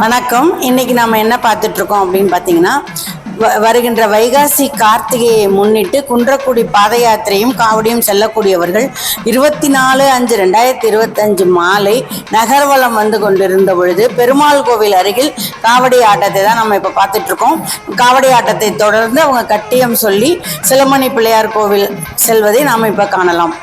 வணக்கம். இன்னைக்கு நாம என்ன பார்த்துட்டு இருக்கோம் அப்படின்னு பார்த்தீங்கன்னா, வருகின்ற வைகாசி கார்த்திகையை முன்னிட்டு குன்றக்குடி பாத யாத்திரையும் காவடியும் செல்லக்கூடியவர்கள் 24/5/2025 மாலை நகர்வலம் வந்து கொண்டிருந்த பொழுது பெருமாள் கோவில் அருகில் காவடி ஆட்டத்தை தான் நம்ம இப்போ பார்த்துட்டு இருக்கோம். காவடி ஆட்டத்தை தொடர்ந்து அவங்க கட்டியம் சொல்லி சிலமணி பிள்ளையார் கோவில் செல்வதை நாம் இப்போ காணலாம்.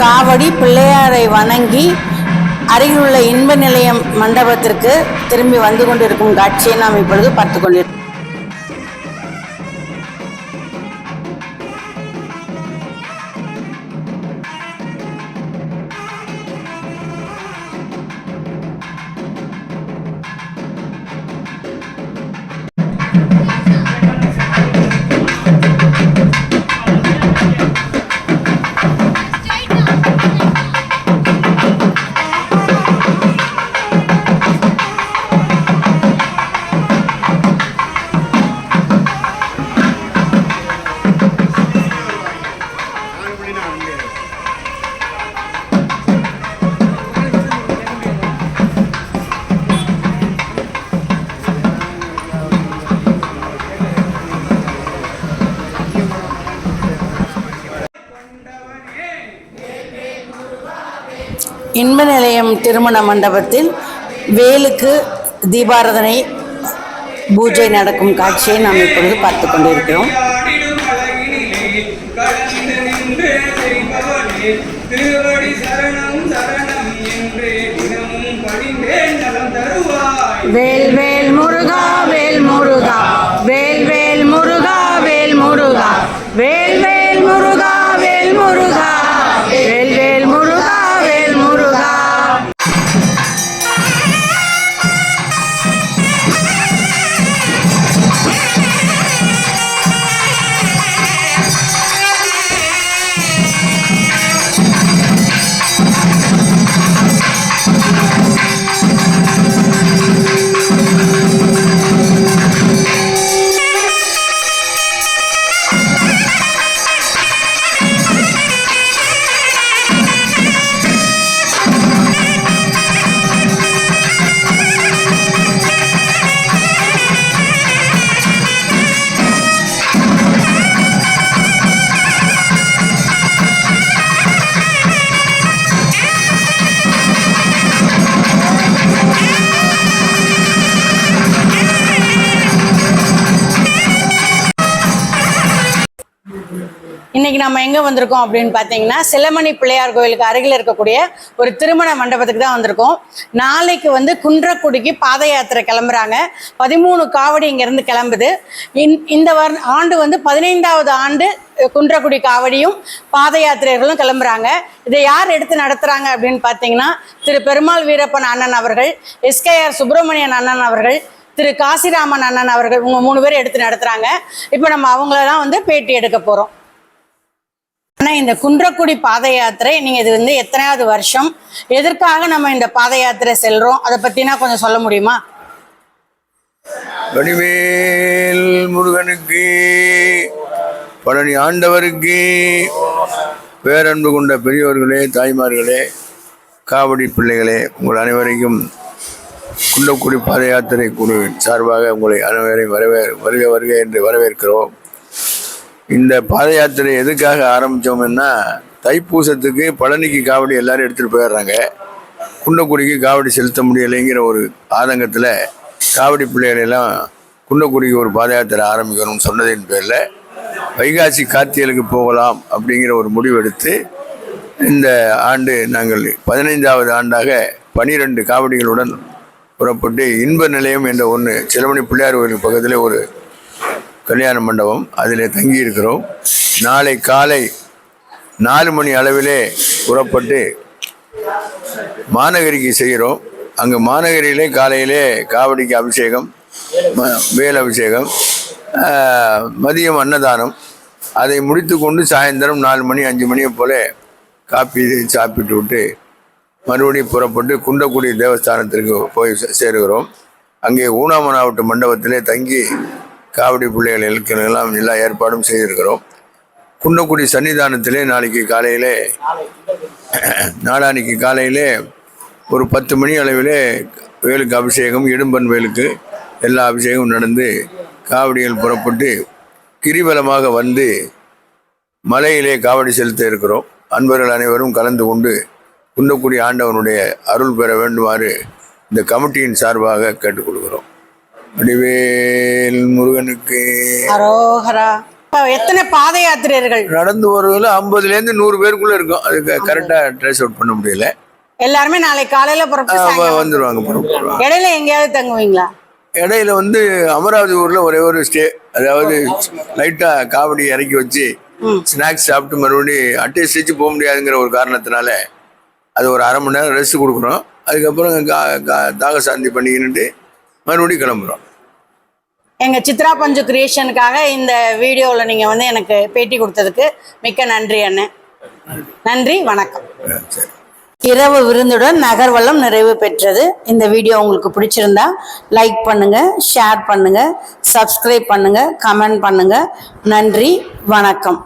காவடி பிள்ளையாரை வணங்கி அருகிலுள்ள இன்ப நிலையம் மண்டபத்திற்கு திரும்பி வந்து கொண்டிருக்கும் காட்சியை நாம் இப்பொழுது பார்த்து கொண்டிருக்கிறோம். இன்ப நிலையம் திருமண மண்டபத்தில் வேலுக்கு தீபாராதனை பூஜை நடக்கும் காட்சியை நாம் இப்பொழுது பார்த்து கொண்டிருக்கிறோம். வேல் வேல் முருகா வேல் முருகா வேல் வேல் முருகா வேல் முருகா வேல் வேல் முருகா வேல் முருகா வேல் வேல் முருகா வேல் முருகா. இன்னைக்கு நம்ம எங்க வந்திருக்கோம் அப்படின்னு பார்த்தீங்கன்னா, சிலமணி பிள்ளையார் கோயிலுக்கு அருகில் இருக்கக்கூடிய ஒரு திருமண மண்டபத்துக்கு தான் வந்திருக்கோம். நாளைக்கு வந்து குன்றக்குடிக்கு பாத யாத்திரை கிளம்புறாங்க. 13 காவடி இங்கேருந்து கிளம்புது. இந்த ஆண்டு வந்து 15வது ஆண்டு குன்றக்குடி காவடியும் பாத யாத்திரைகளும் கிளம்புறாங்க. இதை யார் எடுத்து நடத்துகிறாங்க அப்படின்னு பார்த்தீங்கன்னா, திரு பெருமாள் வீரப்பன் அண்ணன் அவர்கள், SKR சுப்பிரமணியன் அண்ணன் அவர்கள், திரு காசிராமன் அண்ணன் அவர்கள், இவங்க 3 பேர் எடுத்து நடத்துகிறாங்க. இப்போ நம்ம அவங்கள தான் வந்து பேட்டி எடுக்க போகிறோம். ஆனால் இந்த குன்றக்குடி பாத யாத்திரை நீங்கள் இது வந்து எத்தனையாவது வருஷம், எதற்காக நம்ம இந்த பாத யாத்திரை செல்கிறோம், அதை பற்றினா கொஞ்சம் சொல்ல முடியுமா? வடிவேல் முருகனுக்கு, பழனி ஆண்டவருக்கு, பேரன்பு கொண்ட பெரியோர்களே, தாய்மார்களே, காவடி பிள்ளைகளே, உங்கள் அனைவரையும் குன்றக்குடி பாத யாத்திரை குழுவின் சார்பாக உங்களை அனைவரையும் வருக வருக என்று வரவேற்கிறோம். இந்த பாத யாத்திரை எதுக்காக ஆரம்பித்தோம்னா, தைப்பூசத்துக்கு பழனிக்கு காவடி எல்லாரும் எடுத்துகிட்டு போயிடுறாங்க, குன்றக்குடிக்கு காவடி செலுத்த முடியலைங்கிற ஒரு ஆதங்கத்தில் காவடி பிள்ளைகளெல்லாம் குன்றக்குடிக்கு ஒரு பாத யாத்திரை ஆரம்பிக்கணும்னு சொன்னதின் பேரில் வைகாசி கார்த்திகளுக்கு போகலாம் அப்படிங்கிற ஒரு முடிவெடுத்து இந்த ஆண்டு நாங்கள் 15வது ஆண்டாக 12 காவடிகளுடன் புறப்பட்டு இன்ப நிலையம் என்ற ஒன்று சிலமணி பிள்ளையார் கோயிலுக்கு பக்கத்தில் ஒரு கல்யாண மண்டபம், அதில் தங்கி இருக்கிறோம். நாளை காலை 4 மணி அளவிலே புறப்பட்டு மாநகரிக்கு செய்கிறோம். அங்கே மாநகரியிலே காலையிலே காவடிக்கு அபிஷேகம், வேல் அபிஷேகம், மதியம் அன்னதானம், அதை முடித்து கொண்டு சாயந்தரம் 4 மணி 5 மணியை போல் காப்பி சாப்பிட்டு விட்டு மறுபடியும் புறப்பட்டு குன்றக்குடி தேவஸ்தானத்திற்கு போய் சேருகிறோம். அங்கே ஊனாமனாவட்டு மண்டபத்திலே தங்கி காவடி பிள்ளைகள் எல்லாம் எல்லா ஏற்பாடும் செய்திருக்கிறோம். குன்றக்குடி சன்னிதானத்திலே நாளைக்கு காலையிலே, நாளானிக்கு காலையிலே ஒரு 10 மணி அளவிலே வேலுக்கு அபிஷேகம், இடும்பன் வேலுக்கு எல்லா அபிஷேகமும் நடந்து காவடிகள் புறப்பட்டு கிரிவலமாக வந்து மலையிலே காவடி செலுத்த இருக்கிறோம். அன்பர்கள் அனைவரும் கலந்து கொண்டு குன்றக்குடி ஆண்டவனுடைய அருள் பெற வேண்டுமாறு இந்த கமிட்டியின் சார்பாக கேட்டுக்கொள்கிறோம். வடிவேல் முருகனுக்கு அரோகரா. எத்தனை பாத யாத்திரையர்கள் நடந்து வருவதில் 50லேருந்து 100 பேருக்குள்ள இருக்கும். அதுக்கு கரெக்டாக ட்ரேஸ் அவுட் பண்ண முடியல. எல்லாருமே நாளை காலையில வந்துடுவாங்க, புறப்படுவாங்க. இடையில எங்கேயாவது தங்குவீங்களா? இடையில வந்து அமராவதி ஊரில் ஒரே ஒரு ஸ்டே, அதாவது லைட்டாக காவடி இறக்கி வச்சு ஸ்நாக்ஸ் சாப்பிட்டு மறுபடியும் அட்டை ஸ்டிச்சு போக முடியாதுங்கிற ஒரு காரணத்தினால அது ஒரு அரை மணி நேரம் ரெஸ்ட் கொடுக்குறோம். அதுக்கப்புறம் தாக சாந்தி பண்ணிக்கிட்டு மறுபடியும் கிளம்புறோம். எங்கள் சித்ரா பஞ்சு கிரியேஷனுக்காக இந்த வீடியோவில் நீங்கள் வந்து எனக்கு பேட்டி கொடுத்ததுக்கு மிக்க நன்றி அண்ணன். நன்றி, வணக்கம். இரவு விருந்துடன் நகர்வலம் நிறைவு பெற்றது. இந்த வீடியோ உங்களுக்கு பிடிச்சிருந்தா லைக் பண்ணுங்க, ஷேர் பண்ணுங்க, சப்ஸ்கிரைப் பண்ணுங்க, கமெண்ட் பண்ணுங்க. நன்றி, வணக்கம்.